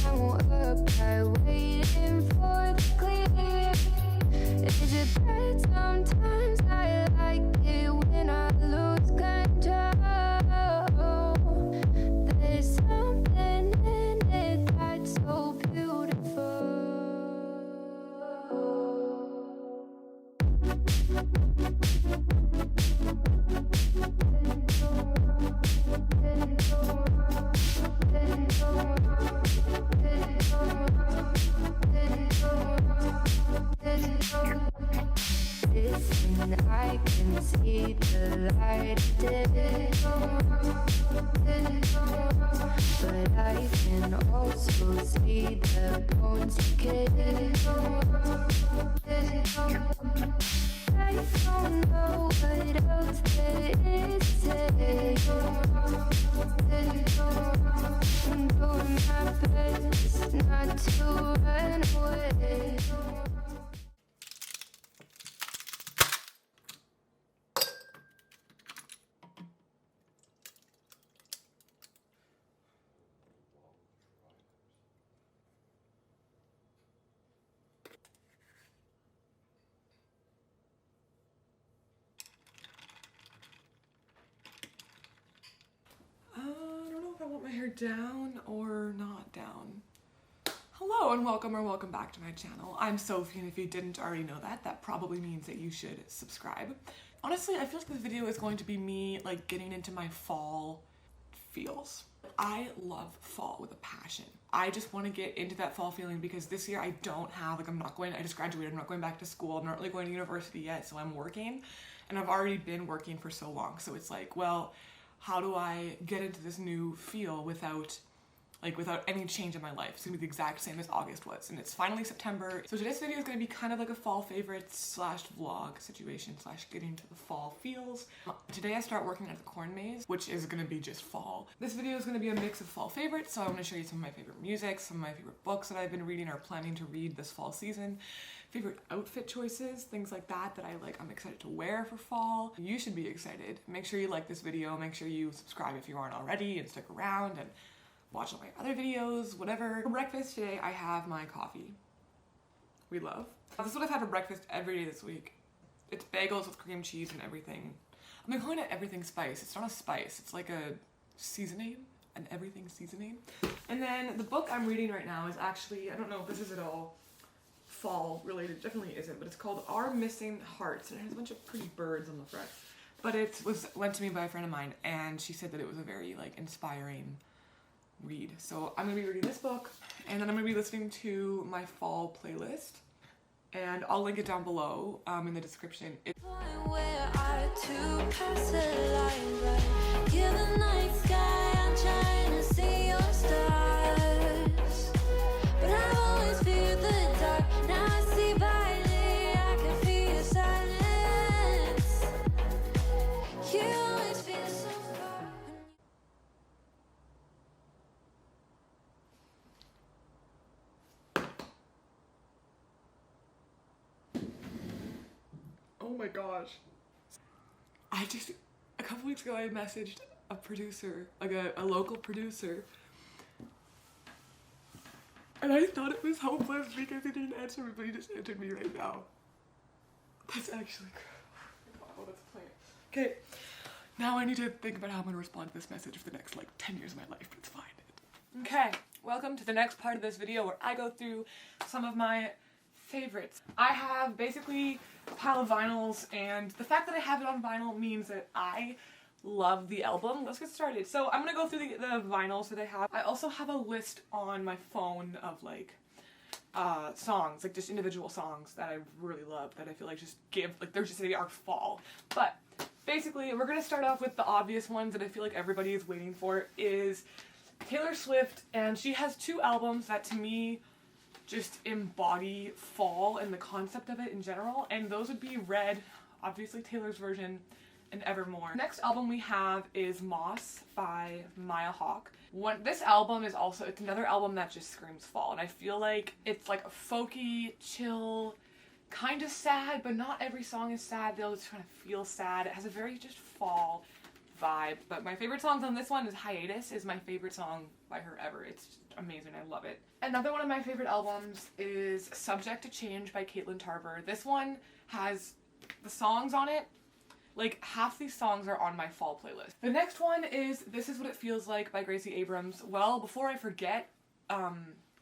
now up high, waiting for the clear. Is it bad sometimes? I like it when I lose control. There's something in it that's so beautiful. Listen, I can see the light of day, but I can also see the bones decay. I don't know what else there is to say. I'm doing my best not to run away. I don't know if I want my hair down or not down. Hello and welcome or welcome back to my channel. I'm Sophie, and if you didn't already know that, that probably means that you should subscribe. Honestly, I feel like this video is going to be me like getting into my fall feels. I love fall with a passion. I just want to get into that fall feeling because this year I don't have, like I just graduated, I'm not going back to school, I'm not really going to university yet, so I'm working, and I've already been working for so long, so it's like, well, how do I get into this new feel without any change in my life? It's gonna be the exact same as August was, and it's finally September. So today's video is gonna be kind of like a fall favorites slash vlog situation slash getting to the fall feels. Today I start working at the corn maze, which is gonna be just fall. This video is gonna be a mix of fall favorites, so I wanna show you some of my favorite music, some of my favorite books that I've been reading or planning to read this fall season, favorite outfit choices, things like that I'm excited to wear for fall. You should be excited. Make sure you like this video, make sure you subscribe if you aren't already, and stick around and watch all my other videos, whatever. For breakfast today, I have my coffee. We love. This is what I've had for breakfast every day this week. It's bagels with cream cheese and everything. I've been calling it everything spice. It's not a spice, it's like a seasoning, an everything seasoning. And then the book I'm reading right now is actually, I don't know if this is at all fall related, definitely isn't, but it's called Our Missing Hearts, and it has a bunch of pretty birds on the front. But it was lent to me by a friend of mine, and she said that it was a very inspiring read. So I'm gonna be reading this book, and then I'm gonna be listening to my fall playlist, and I'll link it down below in the description. Where are two past the line, but you're the night sky, I'm trying to see your stars, but I always fear the dark. Now I see brightly, I can feel your silence. You always feel so far. Oh my gosh. A couple weeks ago I messaged a producer, like a local producer, and I thought it was hopeless because he didn't answer me, but he just answered me right now. That's actually oh, that's a plan. Okay, now I need to think about how I'm gonna respond to this message for the next 10 years of my life, but it's fine. Okay, welcome to the next part of this video where I go through some of my favorites. I have basically a pile of vinyls, and the fact that I have it on vinyl means that I love the album. Let's get started. So I'm gonna go through the vinyls that I have. I also have a list on my phone of songs, just individual songs that I really love, that I feel like they are fall. But basically we're gonna start off with the obvious ones that I feel like everybody is waiting for, is Taylor Swift, and she has two albums that to me just embody fall and the concept of it in general, and those would be Red, obviously Taylor's version, and Evermore. Next album we have is Moss by Maya Hawke. This album is it's another album that just screams fall, and I feel like it's like a folky, chill, kind of sad, but not every song is sad. They'll just kind of feel sad. It has a very just fall vibe. But my favorite songs on this one is Hiatus is my favorite song by her ever. It's just amazing. I love it. Another one of my favorite albums is Subject to Change by Caitlin Tarver. This one has the songs on it. Like, half these songs are on my fall playlist. The next one is This Is What It Feels Like by Gracie Abrams. Well, before I forget,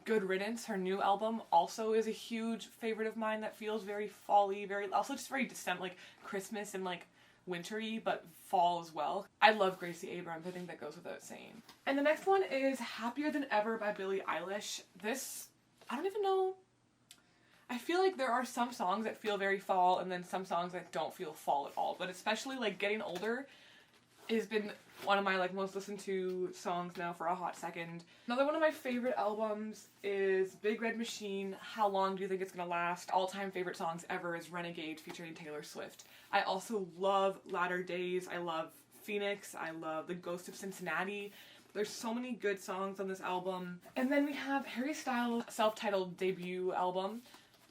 Good Riddance, her new album, also is a huge favorite of mine that feels very fall-y, also just very December, like Christmas and like wintry, but fall as well. I love Gracie Abrams. I think that goes without saying. And the next one is Happier Than Ever by Billie Eilish. This, I don't even know. I feel like there are some songs that feel very fall and then some songs that don't feel fall at all. But especially like Getting Older has been one of my like most listened to songs now for a hot second. Another one of my favorite albums is Big Red Machine, How Long Do You Think It's Gonna Last? All-time favorite songs ever is Renegade featuring Taylor Swift. I also love Latter Days, I love Phoenix, I love The Ghost of Cincinnati. There's so many good songs on this album. And then we have Harry Styles' self-titled debut album.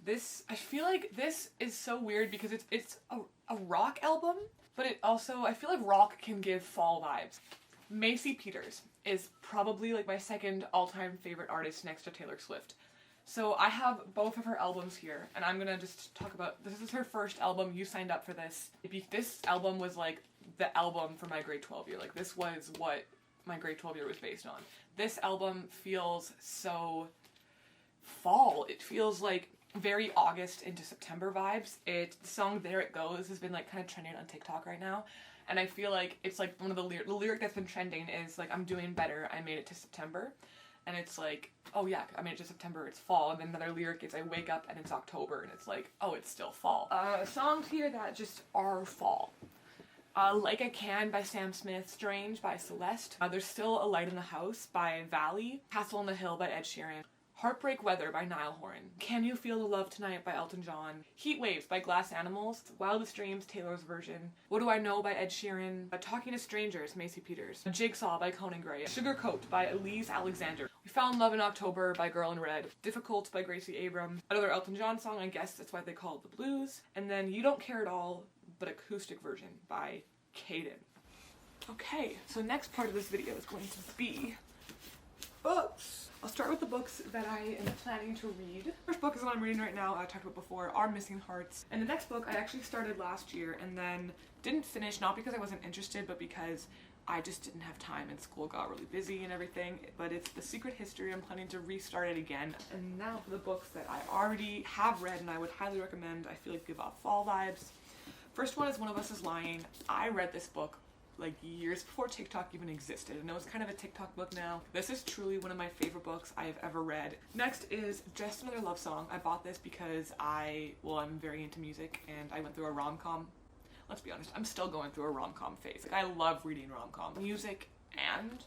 I feel like this is so weird because it's a rock album, but it also, I feel like rock can give fall vibes. Macy Peters is probably like my second all-time favorite artist next to Taylor Swift. So I have both of her albums here, and I'm gonna just talk about, this is her first album, you signed up for this. This album was like the album for my grade 12 year, like this was what my grade 12 year was based on. This album feels so fall. It feels like very August into September vibes. The song There It Goes has been like kind of trending on TikTok right now, and I feel like it's like one of the lyric that's been trending is like, I'm doing better, I made it to September. And it's like, oh yeah, I made it to September, it's fall. And then another lyric is I wake up and it's October, and it's like, oh, it's still fall. Songs here that just are fall. Like I Can by Sam Smith, Strange by Celeste. There's Still a Light in the House by Valley. Castle on the Hill by Ed Sheeran. Heartbreak Weather by Niall Horan. Can You Feel the Love Tonight by Elton John. Heat Waves by Glass Animals. Wildest Dreams, Taylor's version. What Do I Know by Ed Sheeran. Talking to Strangers, Macy Peters. Jigsaw by Conan Gray. Sugarcoat by Elise Alexander. We Found Love in October by Girl in Red. Difficult by Gracie Abrams. Another Elton John song, I guess that's why they call it the blues. And then You Don't Care at All, but acoustic version by Caden. Okay, so next part of this video is going to be books. I'll start with the books that I am planning to read. First book is the one I'm reading right now, I talked about before, Our Missing Hearts. And the next book I actually started last year and then didn't finish, not because I wasn't interested, but because I just didn't have time and school got really busy and everything. But it's The Secret History. I'm planning to restart it again. And now for the books that I already have read and I would highly recommend, I feel like give off fall vibes. First one is One of Us is Lying. I read this book like years before TikTok even existed, and it was kind of a TikTok book now. This is truly one of my favorite books I have ever read. Next is Just Another Love Song. I bought this because I'm very into music and I went through a rom-com. Let's be honest, I'm still going through a rom-com phase. Like, I love reading rom-com. Music and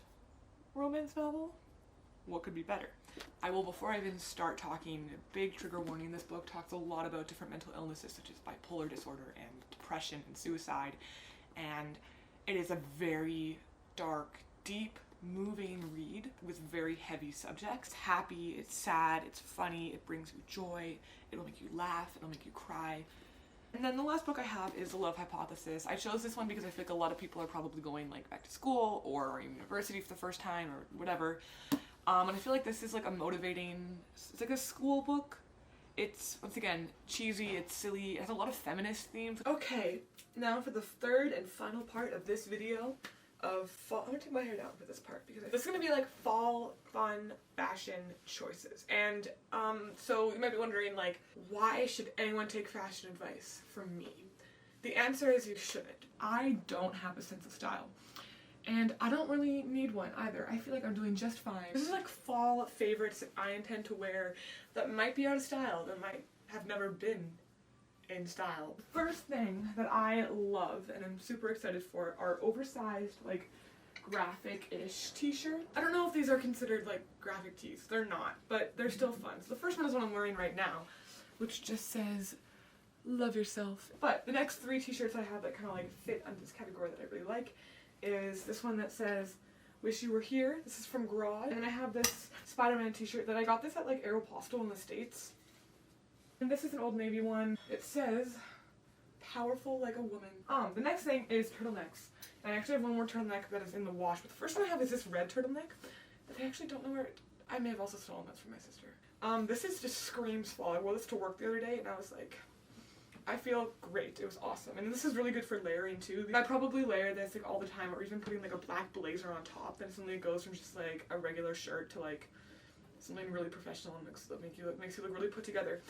romance novel? What could be better? Before I even start talking, big trigger warning, this book talks a lot about different mental illnesses such as bipolar disorder and depression and suicide, and it is a very dark, deep, moving read with very heavy subjects. It's happy, it's sad, it's funny, it brings you joy, it'll make you laugh, it'll make you cry. And then the last book I have is The Love Hypothesis. I chose this one because I feel like a lot of people are probably going like back to school or in university for the first time or whatever. And I feel like this is like it's like a school book. It's, once again, cheesy, it's silly, it has a lot of feminist themes. Okay, now for the third and final part of this video of fall. I'm gonna take my hair down for this part because this is gonna be like fall fun fashion choices. And so you might be wondering, like, why should anyone take fashion advice from me? The answer is you shouldn't. I don't have a sense of style. And I don't really need one either. I feel like I'm doing just fine. This is like fall favorites that I intend to wear that might be out of style, that might have never been in style. First thing that I love and I'm super excited for are oversized, like, graphic-ish t-shirts. I don't know if these are considered like graphic tees. They're not, but they're still fun. So the first one is what I'm wearing right now, which just says, love yourself. But the next three t-shirts I have that kind of like fit under this category that I really like is this one that says, Wish You Were Here. This is from Garage. And I have this Spider-Man t-shirt that I got this at like Aeropostale in the States. And this is an Old Navy one. It says, powerful like a woman. The next thing is turtlenecks. And I actually have one more turtleneck that is in the wash, but the first one I have is this red turtleneck that I actually don't know where I may have also stolen this from my sister. This is just screams fall. I wore this to work the other day and I was like, I feel great. It was awesome. And this is really good for layering too. I probably layer this like all the time, or even putting like a black blazer on top. Then suddenly it goes from just like a regular shirt to like something really professional and makes you look really put together.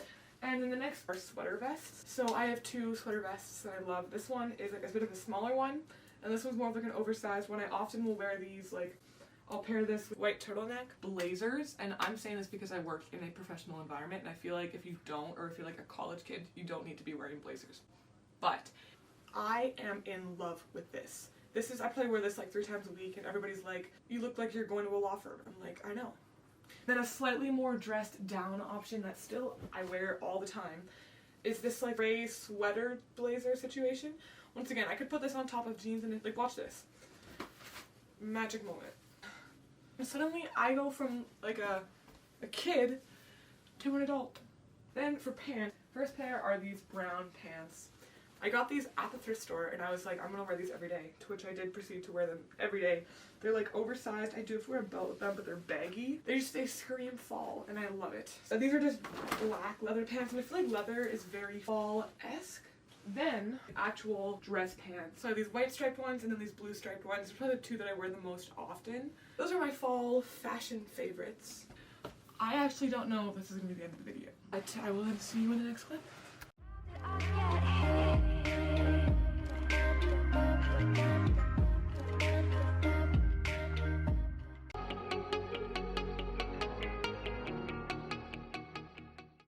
And then the next are sweater vests. So I have two sweater vests that I love. This one is like a bit of a smaller one, and this one's more of like an oversized one. I often will wear these like, I'll pair this with white turtleneck blazers, and I'm saying this because I work in a professional environment, and I feel like if you don't, or if you're like a college kid, you don't need to be wearing blazers. But I am in love with this. I probably wear this like 3 times a week, and everybody's like, you look like you're going to a law firm. I'm like, I know. Then a slightly more dressed down option that still I wear all the time is this like gray sweater blazer situation. Once again, I could put this on top of jeans and like, watch this. Magic moment. And suddenly I go from like a kid to an adult. Then for pants, first pair are these brown pants. I got these at the thrift store and I was like, I'm gonna wear these every day, to which I did proceed to wear them every day. They're like oversized. I do have to wear a belt with them, but they're baggy. They scream fall and I love it. So these are just black leather pants, and I feel like leather is very fall-esque. Then actual dress pants. So I have these white striped ones and then these blue striped ones. These are probably the 2 that I wear the most often. Those are my fall fashion favorites. I actually don't know if this is going to be the end of the video, but I will see you in the next clip.